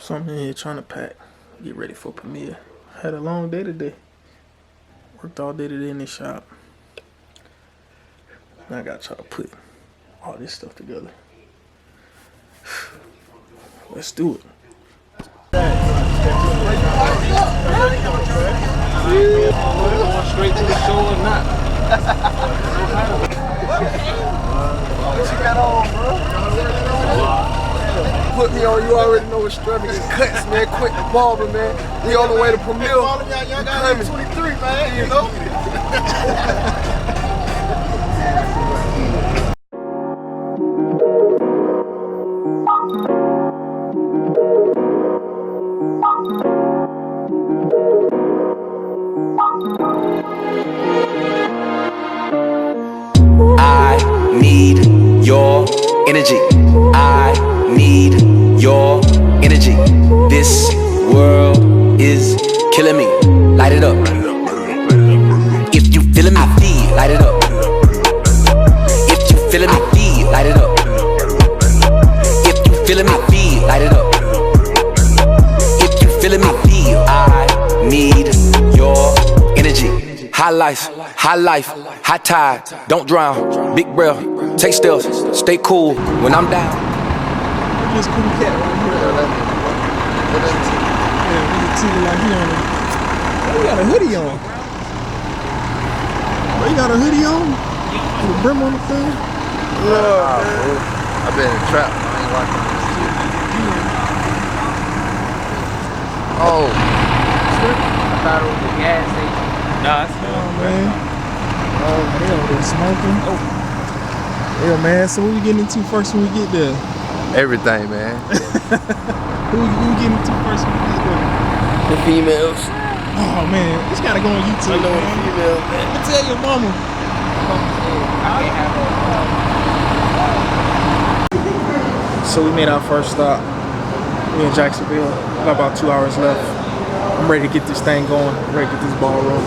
So I'm in here trying to pack, get ready for premiere. Had a long day today. Worked all day today in this shop. Now I gotta try to put all this stuff together. Let's do it. Going straight to the show or not? What you got on, bro? Put me on, you already know extravagant cuts, man. Quick the barber, man. We on the way to premiere. Y'all got 23, man, you know? I need your energy. I need your energy. This world is killing me. Light it up. If you feeling me, I feel. Light it up. If you feeling me, I feel. Light it up. If you feeling me, I feel. Light it up. If you feeling me, I feel. I need your energy. High life, high tide, don't drown. Big breath, take steps, stay cool when I'm down. This cool cat right here. Yeah, we can see like he on it. Oh, he got a hoodie on. Oh, you got a hoodie on? With a brim on the thing? Yeah, I've been in a trap. I ain't watching this shit. Oh. I thought it was a gas station. Nah, it's Oh, man. Oh, they over there smoking. Oh. Yeah, man. So what we getting into first when we get there? Everything, man. Who we getting into first when we get there? The females. Oh, man. This gotta go on YouTube. I know the females, man. I tell your mama. So we made our first stop. We in Jacksonville. We got about 2 hours left. I'm ready to get this thing going. I'm ready to get this ball rolling.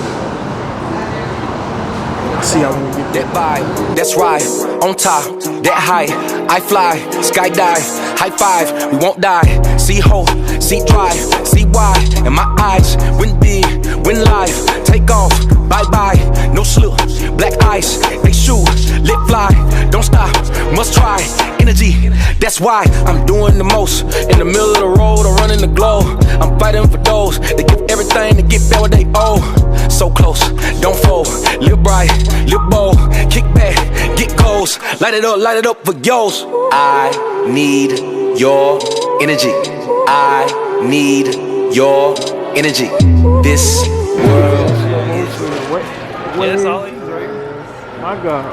See how we get That vibe, that's right, on top, that high, I fly, skydive, high five, we won't die. See hope, see drive, see why, and my eyes, win big, win life, take off, bye-bye, no slip, black ice, they shoot, lit fly, don't stop, must try, energy, that's why I'm doing the most. In the middle of the road, I'm running the globe, I'm fighting for those, they give everything to get back what they owe. So close, don't fold, live bright, live bold, kick back, get goals, light it up for yours. I need your energy. I need your energy. This world is Yeah, that's all he's right. My God.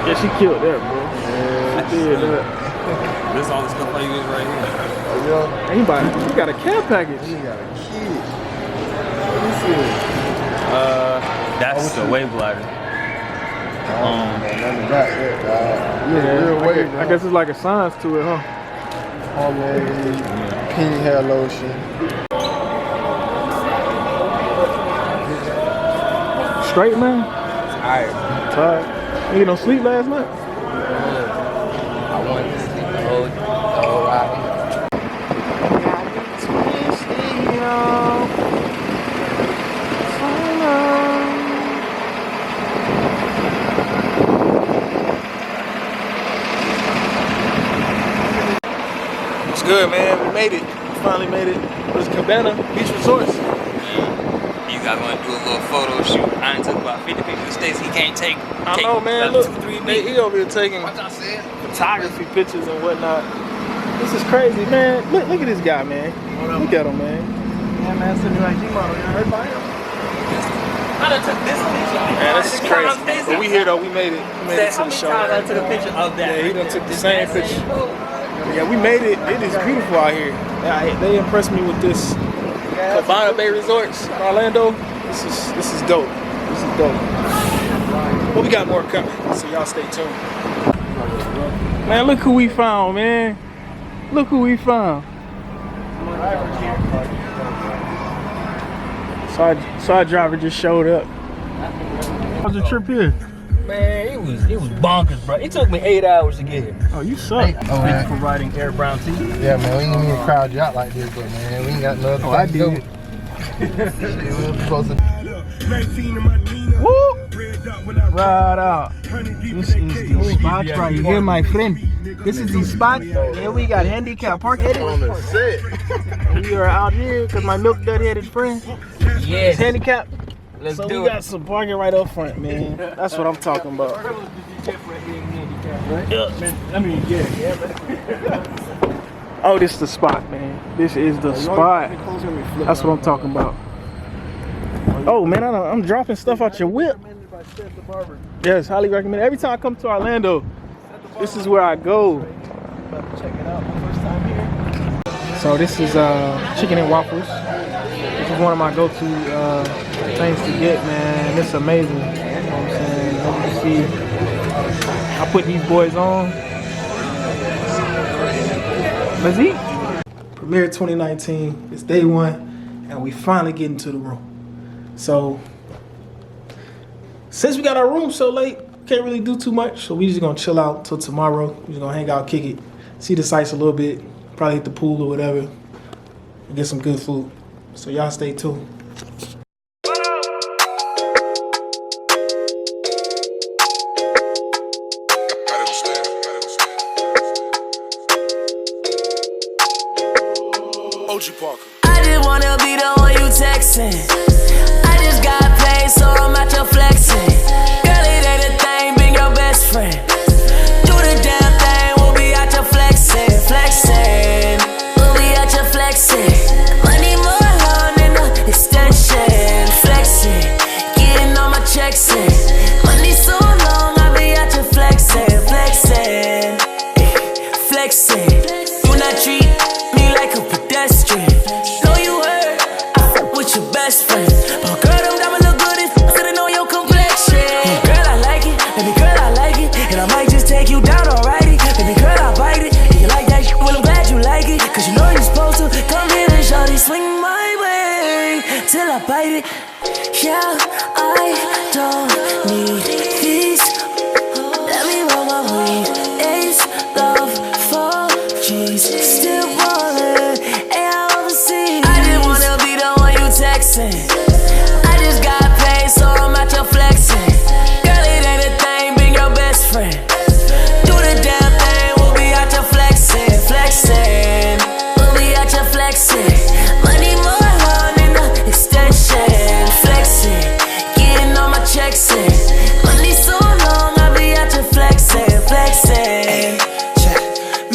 Yeah, she killed that, bro. Yeah, she did that. This all the stuff I use right here. Oh, yeah. Anybody, you got a care package. You got a kid. Let me see. That's the wave glider. Nothing back yet, dog. Yeah, Real wave, I guess it's like a science to it, huh? Pomade, pink hair lotion. Straight, man? Alright. Tired. You get no sleep last night? I wanted to sleep the whole ride. It's good, man. We made it. We finally made it. It was Cabana Beach Resorts. You guys want to do a little photo shoot. I done took about 50 people to States. He can't take. I know, man. Look, he over here taking What I said? photography pictures and whatnot. This is crazy, man. Look at this guy, man. Look at him, man. Yeah, man, send me like G-model. You heard about him? I done took this picture. Man, this is crazy. But we here though. We made it. We made it to the show. I took a picture of that. Yeah, he done took the same picture. Yeah, we made it. It is beautiful out here. They impressed me with this Cabana Bay Resorts in Orlando. This is dope. This is dope. But we got more coming, so y'all stay tuned. Man, look who we found, man. Look who we found. So our driver just showed up. How's the trip here? Man, it was bonkers, bro. It took me 8 hours to get here. Oh, you suck. Oh, Thank you for riding Air Brown T. Yeah, man, we ain't gonna crowd you out like this, but man, we ain't got no other I place to go. did. We're supposed to. Woo! Right out. This is the spot right here, my friend. This is the spot. Here we got handicap park headed. On the set. We are out here because my milk dud headed friend is Yes. handicapped. Let's So do we it. got some parking right up front, man. That's what I'm talking about. Oh, this is the spot, man. This is the spot. That's what I'm talking about. Oh man, I'm dropping stuff out your whip. Ced The Barber. Yes, highly recommend. Every time I come to Orlando, this is where I go. Check it out. First time here. So this is chicken and waffles. This is one of my go-to things to get, man. It's amazing. You know what I'm saying? As you can see, I put these boys on. Let's eat. Premiere 2019. It's day one, and we finally get into the room. So since we got our room so late, can't really do too much. So we just gonna chill out till tomorrow. We just gonna hang out, kick it, see the sights a little bit, probably hit the pool or whatever, and get some good food. So y'all stay tuned. I just wanna be the one you texting. I just got paid, so I'm out your flexing. Girl, it ain't a thing, being your best friend. Do the damn thing, we'll be out your flexing, flexing. We'll be out your flexing. Money more long than the extension, flexing. Getting all my checks in. Money so long, I'll be out your flexing, flexing, flexing. Do not treat me like a pedestrian. Know you heard, I fuck with your best friend. But girl, them diamonds look good if I know your complexion. Girl, I like it, baby girl, I like it. And I might just take you down, alrighty. Baby girl, I bite it. And you like that shit, well I'm glad you like it. Cause you know you're supposed to come here and shawty swing my way till I bite it. Yeah, I don't need these. Let me roll my weed. Ace, love, 4G's. Still ballin', ain't I overseas. I just wanna be the one you texting. I just got paid, so I'm out your flexing. Girl, it ain't a thing, being your best friend. Do the damn thing, we'll be out your flexing, flexing. We'll be out your flexing. Money more long than the extension, flexing. Getting all my checks in. Money so long, I'll be out your flexing, flexing. Check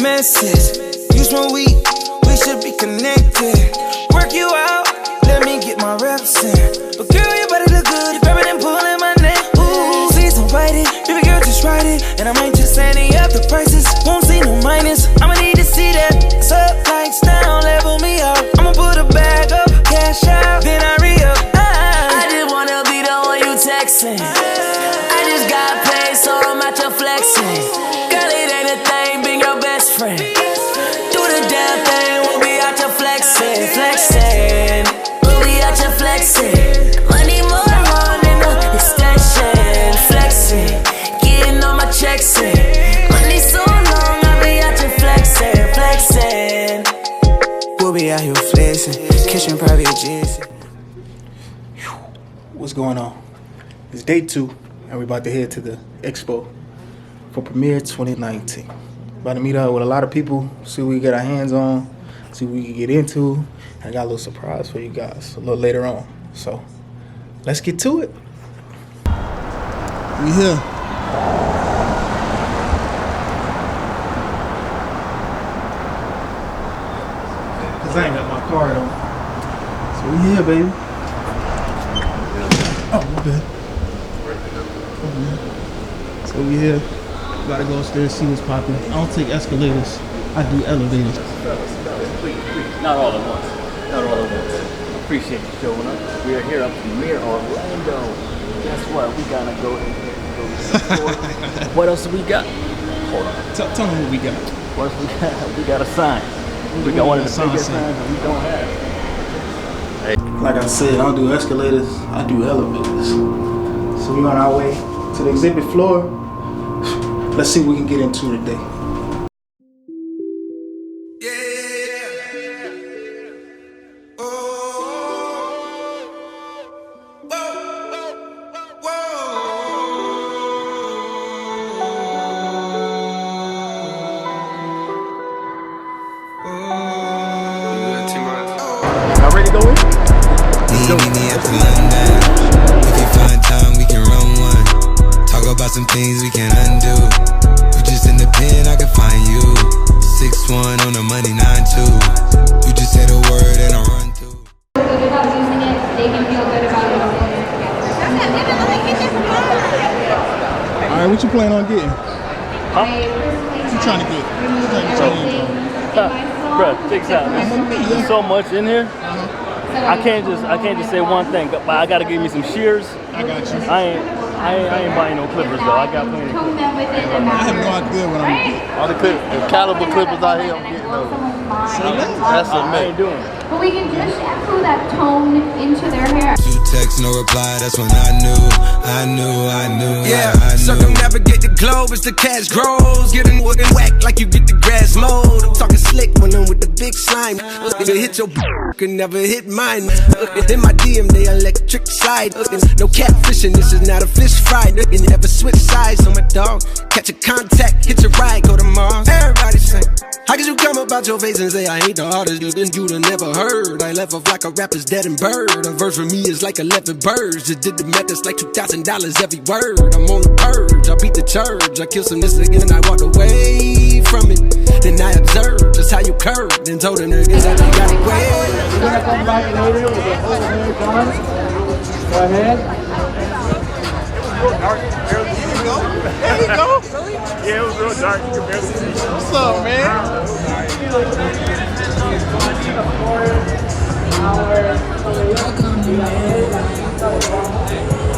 message. You smoke weed, we should be connected. Work you out, let me get my reps in. But girl, your body look good, you grabbing and pulling my neck. Ooh, please don't bite it, baby girl, just ride it. And I might just ante up the prices, won't see no minus. I'ma need to see that. It's up, lights down, level me up. I'ma put a bag up, cash out, then I re-up. I just wanna be the one you texting. I just got paid, so I'm out your flexing. Girl, it ain't a thing, being your best friend. Do the damn thing, we'll be out your flexing, flexing. We'll be out your flexing. Money more long than the extension, flexing. Getting all my checks in. Money so long, I'll be out your flexing, flexing. We'll be out here flexing, kitchen private jets. What's going on? It's day 2, and we're about to head to the expo for Premiere 2019. About to meet up with a lot of people, see what we get our hands on, see what we can get into. I got a little surprise for you guys a little later on. So let's get to it. We here. Cause I ain't got my card on. So we here, baby. Oh, my bad. So we here. Gotta go upstairs, see what's popping. I don't take escalators. I do elevators. Please, not all at once. Not all at once. Appreciate you showing up. We are here up near Orlando. Guess what? We gotta go in here and go support. What else do we got? Hold on. Tell me what we got. What else we got? We got a sign. We got one of the biggest signs that we don't have. Like I said, I don't do escalators. I do elevators. So we on our way to the exhibit floor. Let's see what we can get into today. Y'all ready to go in? Meet me at the London. If you find time, we can run one. Talk about some things we can undo. You just in the pen, I can find you. 6'1" on the money, 9'2". You just say the word and I run through. Good about using it, they can feel good about it. Alright, what you plan on getting? Huh? What you trying to get? Bruh, check this out. There's so much in here. I can't just say one thing, but I gotta give me some shears. I got you. I ain't buying no clippers though. I got plenty of clippers. I have no idea what I'm getting. All the caliber clippers out here, I'm getting those. That's a I ain't doing it. But we can just shampoo that tone into their hair. Two texts, no reply, that's when I knew. Yeah, I knew. Circumnavigate the globe as the cash grows. Get a nigga whack like you get the grass mowed. I'm talking slick when I'm with the big slime. If you hit your can never hit mine. In my DM, they electric slide. No catfishing, this is not a fish fry. You never switch sides on my dog. Catch a contact, hit your ride, go to Mars. Everybody sing. How could you come about your face and say I ain't the hardest you'd have never heard? I left off like a rapper's dead and bird. A verse for me is like 11 birds. Just did the math, it's like $2,000 every word. I'm on the purge, I beat the church. I killed some this again and I walked away from it. Then I observed just how you curved and told the niggas that they got it way. We're gonna come back later with the whole hair done. Go ahead. There you go. Yeah, it was real dark. You can barely see. What's up, man?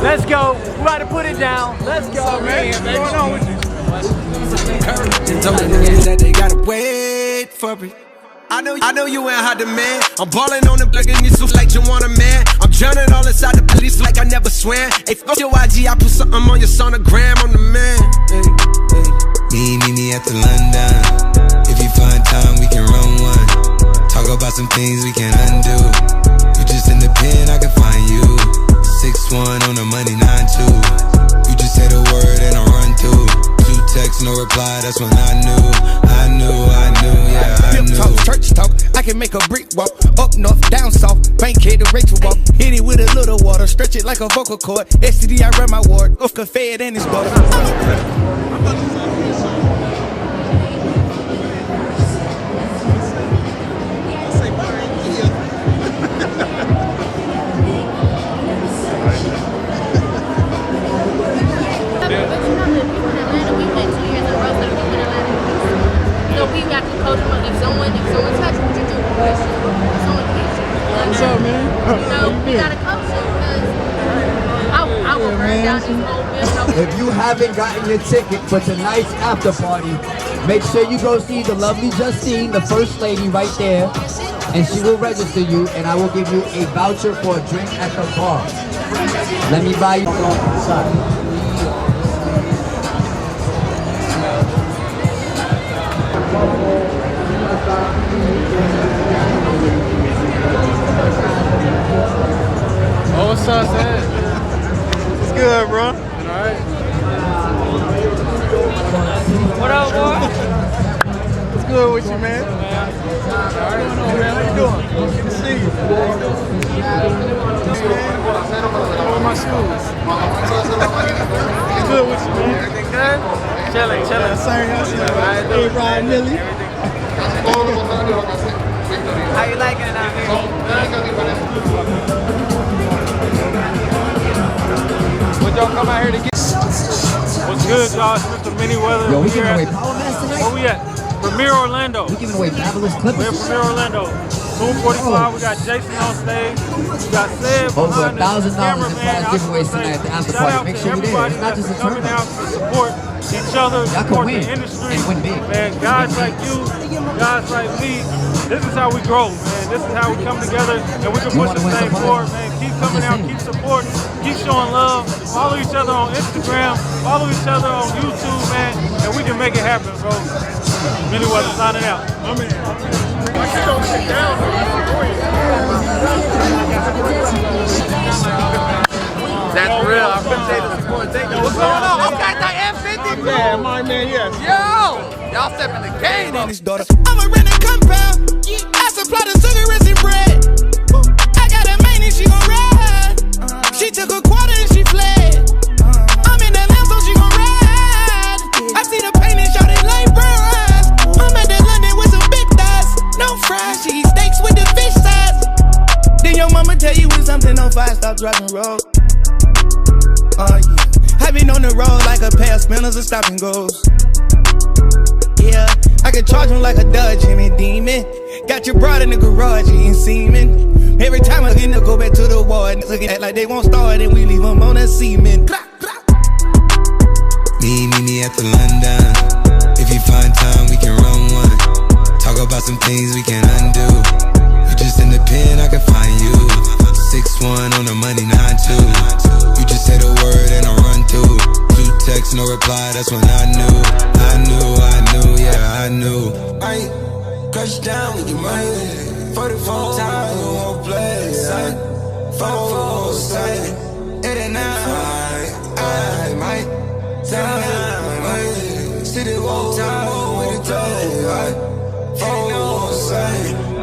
Let's go. We're about to put it down. Let's go, man. What's going on with you? And told the niggas that they gotta wait for it. I know you ain't hot demand. I'm ballin' on the block and you so like you want a man. I'm drowning all inside the police like I never swam. Hey, fuck your IG, I put something on your sonogram. I'm the man. Hey, hey. Meet me at the London. If you find time, we can run one. Talk about some things we can undo. You just in the pen, I can find you. 6'1" on the money, 9'2". You just say the word and I run through. Two texts, no reply, that's when I knew, yeah, I knew. Talk, church talk, I can make a brick walk. Up north, down south, Bankhead to Rachel walk. Hit it with a little water, stretch it like a vocal cord. STD, I run my ward, off fed and his butter. We got to coach them. If someone touches what you do, if someone hits you, What's up, man? we got to coach them because I will burn down this whole building. If you haven't gotten your ticket for tonight's after party, make sure you go see the lovely Justine, the first lady right there, and she will register you, and I will give you a voucher for a drink at the bar. Let me buy you inside. Oh, what's up, Ced? What's good, bro? Alright. What up, boy? What's good with you, man? Alright, man. How you doing? Good to see you. Where my shoes? What's good with you, man? Everything good? Chilling. Same. Hey, Ryan Millie. How you liking it out here? What y'all come out here to get? What's good, y'all? It's Mr. Mini Weather. Yo, we here giving away at- Power Mass tonight? Where we at? Premier Orlando. We're giving away fabulous clippers. We're Premier Orlando. Room 45, we got Jason on stage. We got Ced Over behind us, $1,000 in cameraman. cash I giveaways just wanna tonight at the after say, party. shout out Make to sure you're there. everybody It's not that's just a coming tournament. out to support each other, Y'all can support win the industry. and win big. Man, guys like you, guys like me, this is how we grow, man. This is how we come together and we can push this thing forward, man. Keep coming out, keep supporting, keep showing love. Follow each other on Instagram, follow each other on YouTube, man, and we can make it happen, bro. Really wasn't signing out. That's real. I appreciate the support. Thank you. What's going on? Okay, that M50. Yeah, my man, yes. Yo, y'all stepping the game on his daughter. I'm a rent a compound. I supply the sugar and bread. I got a main and she gon' ride. She took a quarter and she fled. I'm in the lamb so she gon' ride. I see the pain and shot it like brown eyes. I'm at the London with some big thighs. No fries, she eat steaks with the fish size. Then your mama tell you when something on fire, stop driving road. Oh yeah, I been on the road like a pair of spinners and stop and goes. Yeah, I can charge him like a Dodge Jimmy Demon. Got your broad in the garage eating semen. Every time I get to go back to the ward, niggas act like they won't start and we leave them on that semen. Meet me at the London. If you find time, we can run one. Talk about some things we can undo. You just in the pen, I can find you. 6'1" on the money, 9'2". You just say the word and I run through. 2 texts, no reply, that's when I knew, yeah, I knew. I crush down with your money. 44 times, we won't play. 4 sight, 8 and 9. I might tell you, city won't time with the toe. 4 sight.